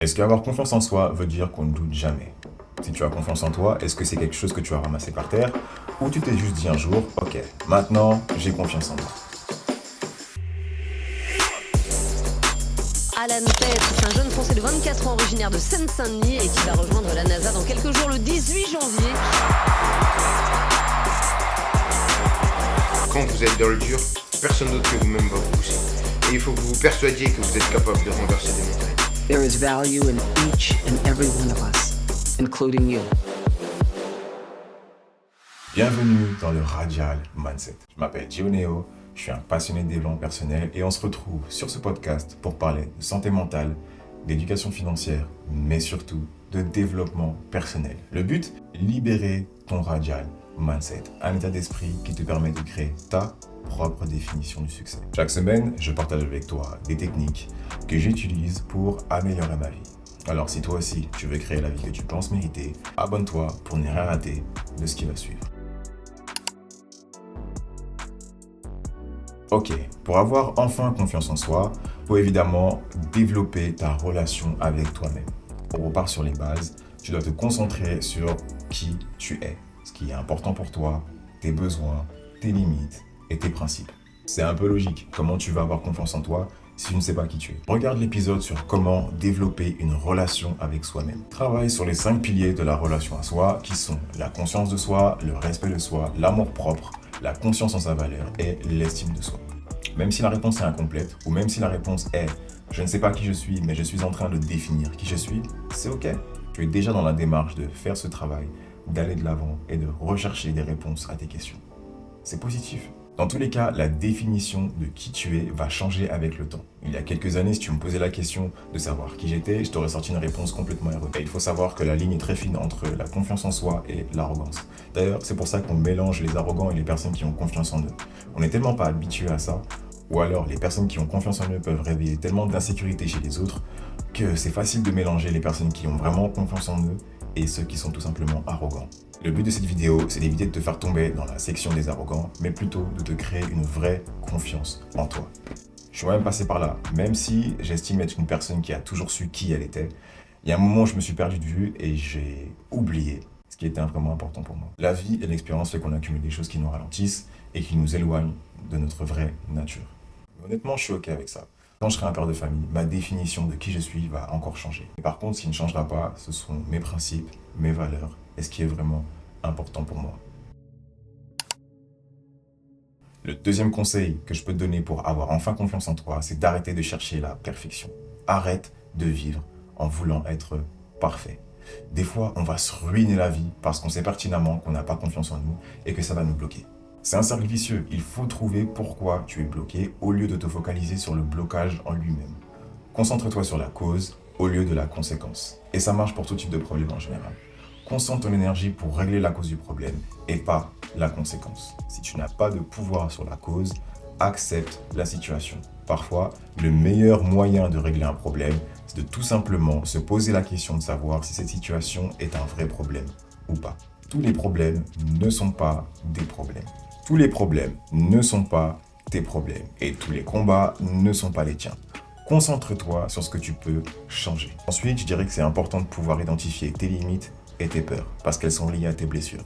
Est-ce qu'avoir confiance en soi veut dire qu'on ne doute jamais? Si tu as confiance en toi, est-ce que c'est quelque chose que tu as ramassé par terre ou tu t'es juste dit un jour, ok, maintenant j'ai confiance en moi? Alan Pett, c'est un jeune Français de 24 ans originaire de Seine-Saint-Denis et qui va rejoindre la NASA dans quelques jours, le 18 janvier. Quand vous êtes dans le dur, personne d'autre que vous-même va vous pousser. Et il faut que vous vous persuadiez que vous êtes capable de renverser des montagnes. There is value in each and every one of us, including you. Bienvenue dans le Radial Mindset. Je m'appelle Gioneo, je suis un passionné de développement personnel et on se retrouve sur ce podcast pour parler de santé mentale, d'éducation financière, mais surtout de développement personnel. Le but, libérer ton Radial Mindset, un état d'esprit qui te permet de créer ta propre définition du succès. Chaque semaine, je partage avec toi des techniques que j'utilise pour améliorer ma vie. Alors si toi aussi tu veux créer la vie que tu penses mériter, abonne-toi pour ne rien rater de ce qui va suivre. Ok, pour avoir enfin confiance en soi, il faut évidemment développer ta relation avec toi-même. On repart sur les bases, tu dois te concentrer sur qui tu es, ce qui est important pour toi, tes besoins, tes limites et tes principes. C'est un peu logique, comment tu vas avoir confiance en toi si tu ne sais pas qui tu es. Regarde l'épisode sur comment développer une relation avec soi-même. Travaille sur les 5 piliers de la relation à soi qui sont la conscience de soi, le respect de soi, l'amour-propre, la conscience en sa valeur et l'estime de soi. Même si la réponse est incomplète ou même si la réponse est « je ne sais pas qui je suis mais je suis en train de définir qui je suis », c'est ok. Tu es déjà dans la démarche de faire ce travail, d'aller de l'avant et de rechercher des réponses à tes questions. C'est positif. Dans tous les cas, la définition de qui tu es va changer avec le temps. Il y a quelques années, si tu me posais la question de savoir qui j'étais, je t'aurais sorti une réponse complètement erronée. Et il faut savoir que la ligne est très fine entre la confiance en soi et l'arrogance. D'ailleurs, c'est pour ça qu'on mélange les arrogants et les personnes qui ont confiance en eux. On n'est tellement pas habitué à ça, ou alors les personnes qui ont confiance en eux peuvent réveiller tellement d'insécurité chez les autres que c'est facile de mélanger les personnes qui ont vraiment confiance en eux et ceux qui sont tout simplement arrogants. Le but de cette vidéo, c'est d'éviter de te faire tomber dans la section des arrogants, mais plutôt de te créer une vraie confiance en toi. Je suis même passé par là, même si j'estime être une personne qui a toujours su qui elle était. Il y a un moment où je me suis perdu de vue et j'ai oublié ce qui était vraiment important pour moi. La vie et l'expérience fait qu'on accumule des choses qui nous ralentissent et qui nous éloignent de notre vraie nature. Mais honnêtement, je suis ok avec ça. Quand je serai un père de famille, ma définition de qui je suis va encore changer. Mais par contre, ce qui ne changera pas, ce sont mes principes, mes valeurs et ce qui est vraiment important pour moi. Le deuxième conseil que je peux te donner pour avoir enfin confiance en toi, c'est d'arrêter de chercher la perfection. Arrête de vivre en voulant être parfait. Des fois, on va se ruiner la vie parce qu'on sait pertinemment qu'on n'a pas confiance en nous et que ça va nous bloquer. C'est un cercle vicieux. Il faut trouver pourquoi tu es bloqué au lieu de te focaliser sur le blocage en lui-même. Concentre-toi sur la cause au lieu de la conséquence. Et ça marche pour tout type de problème en général. Concentre ton énergie pour régler la cause du problème et pas la conséquence. Si tu n'as pas de pouvoir sur la cause, accepte la situation. Parfois, le meilleur moyen de régler un problème, c'est de tout simplement se poser la question de savoir si cette situation est un vrai problème ou pas. Tous les problèmes ne sont pas des problèmes. Tous les problèmes ne sont pas tes problèmes et tous les combats ne sont pas les tiens. Concentre-toi sur ce que tu peux changer. Ensuite, je dirais que c'est important de pouvoir identifier tes limites et tes peurs, parce qu'elles sont liées à tes blessures.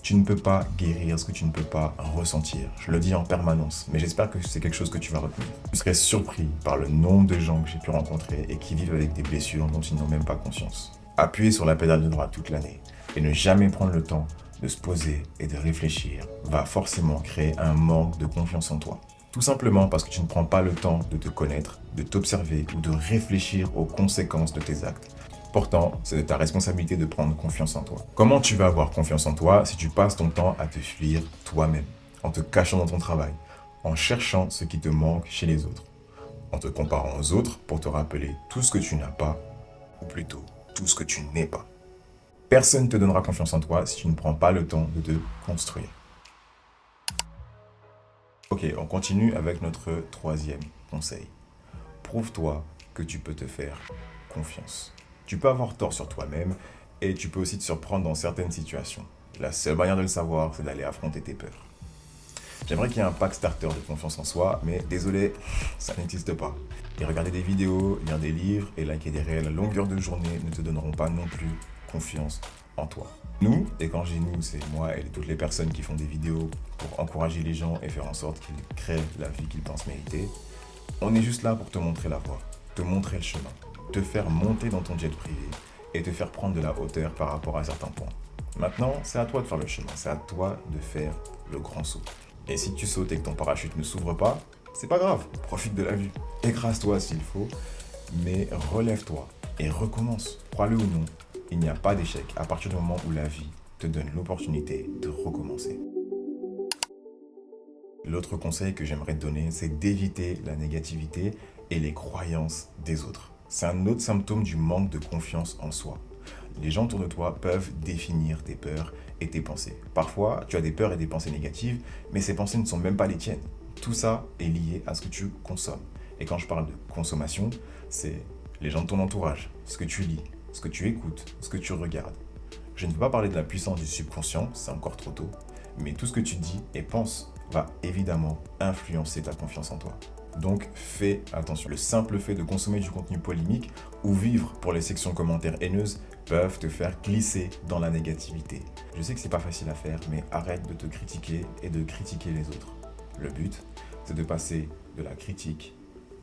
Tu ne peux pas guérir ce que tu ne peux pas ressentir. Je le dis en permanence, mais j'espère que c'est quelque chose que tu vas retenir. Tu serais surpris par le nombre de gens que j'ai pu rencontrer et qui vivent avec des blessures dont ils n'ont même pas conscience. Appuyer sur la pédale de droite toute l'année et ne jamais prendre le temps de se poser et de réfléchir va forcément créer un manque de confiance en toi. Tout simplement parce que tu ne prends pas le temps de te connaître, de t'observer ou de réfléchir aux conséquences de tes actes. Pourtant, c'est de ta responsabilité de prendre confiance en toi. Comment tu vas avoir confiance en toi si tu passes ton temps à te fuir toi-même, en te cachant dans ton travail, en cherchant ce qui te manque chez les autres, en te comparant aux autres pour te rappeler tout ce que tu n'as pas, ou plutôt tout ce que tu n'es pas. Personne ne te donnera confiance en toi si tu ne prends pas le temps de te construire. Ok, on continue avec notre troisième conseil. Prouve-toi que tu peux te faire confiance. Tu peux avoir tort sur toi-même et tu peux aussi te surprendre dans certaines situations. La seule manière de le savoir, c'est d'aller affronter tes peurs. J'aimerais qu'il y ait un pack starter de confiance en soi, mais désolé, ça n'existe pas. Et regarder des vidéos, lire des livres et liker des réels à longueur de journée ne te donneront pas non plus confiance en toi. Nous, et quand je dis nous, c'est moi et toutes les personnes qui font des vidéos pour encourager les gens et faire en sorte qu'ils créent la vie qu'ils pensent mériter, on est juste là pour te montrer la voie, te montrer le chemin, te faire monter dans ton jet privé et te faire prendre de la hauteur par rapport à certains points. Maintenant, c'est à toi de faire le chemin, c'est à toi de faire le grand saut. Et si tu sautes et que ton parachute ne s'ouvre pas, c'est pas grave, profite de la vue. Écrase-toi s'il faut, mais relève-toi et recommence. Crois-le ou non, il n'y a pas d'échec à partir du moment où la vie te donne l'opportunité de recommencer. L'autre conseil que j'aimerais te donner, c'est d'éviter la négativité et les croyances des autres. C'est un autre symptôme du manque de confiance en soi. Les gens autour de toi peuvent définir tes peurs et tes pensées. Parfois, tu as des peurs et des pensées négatives, mais ces pensées ne sont même pas les tiennes. Tout ça est lié à ce que tu consommes. Et quand je parle de consommation, c'est les gens de ton entourage, ce que tu lis, ce que tu écoutes, ce que tu regardes. Je ne veux pas parler de la puissance du subconscient, c'est encore trop tôt, mais tout ce que tu dis et penses va évidemment influencer ta confiance en toi. Donc fais attention. Le simple fait de consommer du contenu polémique ou vivre pour les sections commentaires haineuses peuvent te faire glisser dans la négativité. Je sais que c'est pas facile à faire, mais arrête de te critiquer et de critiquer les autres. Le but, c'est de passer de la critique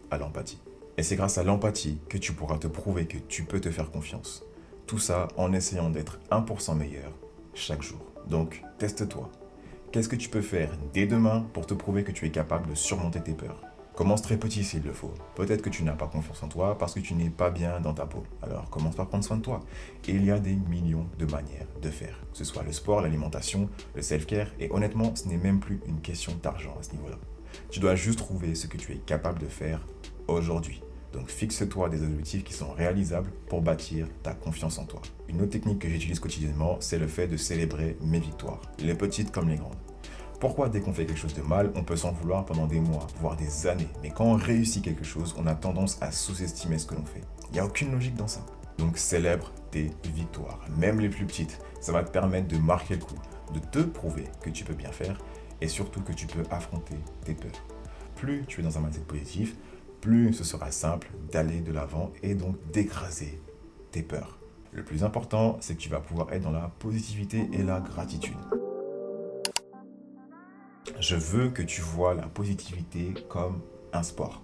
à l'empathie. Et c'est grâce à l'empathie que tu pourras te prouver que tu peux te faire confiance. Tout ça en essayant d'être 1% meilleur chaque jour. Donc, teste-toi. Qu'est-ce que tu peux faire dès demain pour te prouver que tu es capable de surmonter tes peurs ? Commence très petit s'il le faut. Peut-être que tu n'as pas confiance en toi parce que tu n'es pas bien dans ta peau. Alors commence par prendre soin de toi. Et il y a des millions de manières de faire. Que ce soit le sport, l'alimentation, le self-care. Et honnêtement, ce n'est même plus une question d'argent à ce niveau-là. Tu dois juste trouver ce que tu es capable de faire aujourd'hui. Donc fixe-toi des objectifs qui sont réalisables pour bâtir ta confiance en toi. Une autre technique que j'utilise quotidiennement, c'est le fait de célébrer mes victoires. Les petites comme les grandes. Pourquoi dès qu'on fait quelque chose de mal, on peut s'en vouloir pendant des mois, voire des années. Mais quand on réussit quelque chose, on a tendance à sous-estimer ce que l'on fait. Il n'y a aucune logique dans ça. Donc célèbre tes victoires, même les plus petites. Ça va te permettre de marquer le coup, de te prouver que tu peux bien faire et surtout que tu peux affronter tes peurs. Plus tu es dans un mindset positif, plus ce sera simple d'aller de l'avant et donc d'écraser tes peurs. Le plus important, c'est que tu vas pouvoir être dans la positivité et la gratitude. Je veux que tu vois la positivité comme un sport,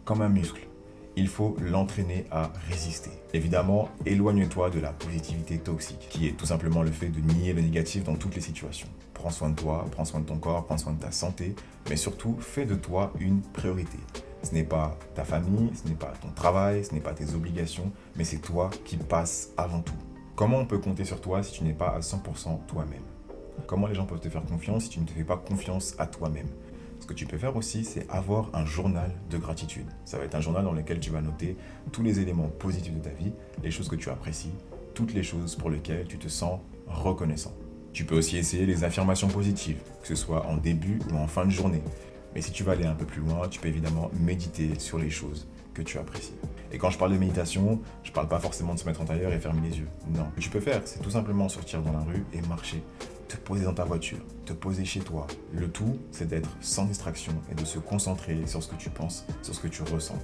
comme un muscle. Il faut l'entraîner à résister. Évidemment, éloigne-toi de la positivité toxique, qui est tout simplement le fait de nier le négatif dans toutes les situations. Prends soin de toi, prends soin de ton corps, prends soin de ta santé, mais surtout, fais de toi une priorité. Ce n'est pas ta famille, ce n'est pas ton travail, ce n'est pas tes obligations, mais c'est toi qui passes avant tout. Comment on peut compter sur toi si tu n'es pas à 100% toi-même ? Comment les gens peuvent te faire confiance si tu ne te fais pas confiance à toi-même ? Ce que tu peux faire aussi, c'est avoir un journal de gratitude. Ça va être un journal dans lequel tu vas noter tous les éléments positifs de ta vie, les choses que tu apprécies, toutes les choses pour lesquelles tu te sens reconnaissant. Tu peux aussi essayer les affirmations positives, que ce soit en début ou en fin de journée. Mais si tu vas aller un peu plus loin, tu peux évidemment méditer sur les choses que tu apprécies. Et quand je parle de méditation, je ne parle pas forcément de se mettre en tailleur et fermer les yeux. Non, ce que tu peux faire, c'est tout simplement sortir dans la rue et marcher. Te poser dans ta voiture, te poser chez toi. Le tout, c'est d'être sans distraction et de se concentrer sur ce que tu penses, sur ce que tu ressens.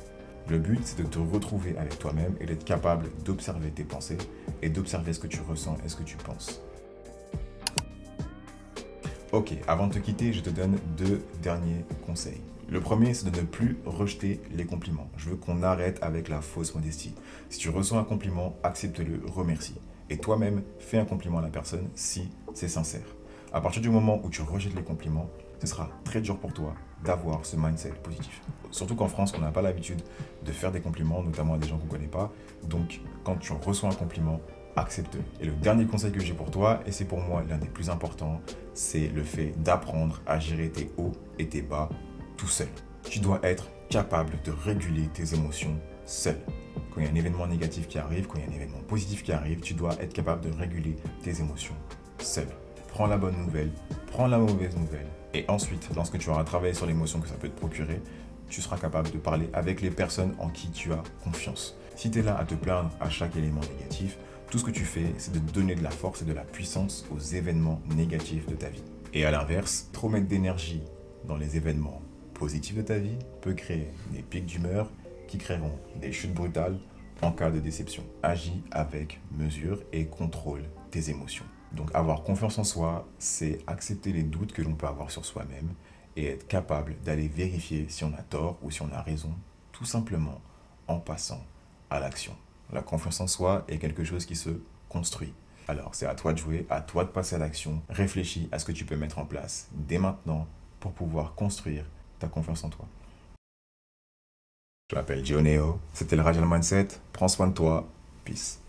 Le but, c'est de te retrouver avec toi-même et d'être capable d'observer tes pensées et d'observer ce que tu ressens et ce que tu penses. Ok, avant de te quitter, je te donne 2 derniers conseils. Le premier, c'est de ne plus rejeter les compliments. Je veux qu'on arrête avec la fausse modestie. Si tu reçois un compliment, accepte-le, remercie. Et toi-même, fais un compliment à la personne si c'est sincère. À partir du moment où tu rejettes les compliments, ce sera très dur pour toi d'avoir ce mindset positif. Surtout qu'en France, on n'a pas l'habitude de faire des compliments, notamment à des gens qu'on ne connaît pas. Donc, quand tu reçois un compliment, accepte-le. Et le dernier conseil que j'ai pour toi, et c'est pour moi l'un des plus importants, c'est le fait d'apprendre à gérer tes hauts et tes bas tout seul. Tu dois être capable de réguler tes émotions seul. Quand il y a un événement négatif qui arrive, quand il y a un événement positif qui arrive, tu dois être capable de réguler tes émotions seul. Prends la bonne nouvelle, prends la mauvaise nouvelle. Et ensuite, lorsque tu auras travaillé sur l'émotion que ça peut te procurer, tu seras capable de parler avec les personnes en qui tu as confiance. Si tu es là à te plaindre à chaque élément négatif, tout ce que tu fais, c'est de donner de la force et de la puissance aux événements négatifs de ta vie. Et à l'inverse, trop mettre d'énergie dans les événements positifs de ta vie peut créer des pics d'humeur qui créeront des chutes brutales en cas de déception. Agis avec mesure et contrôle tes émotions. Donc avoir confiance en soi, c'est accepter les doutes que l'on peut avoir sur soi-même et être capable d'aller vérifier si on a tort ou si on a raison, tout simplement en passant à l'action. La confiance en soi est quelque chose qui se construit. Alors c'est à toi de jouer, à toi de passer à l'action. Réfléchis à ce que tu peux mettre en place dès maintenant pour pouvoir construire ta confiance en toi. Je m'appelle Gioneo, c'était le Radial Mindset. Prends soin de toi. Peace.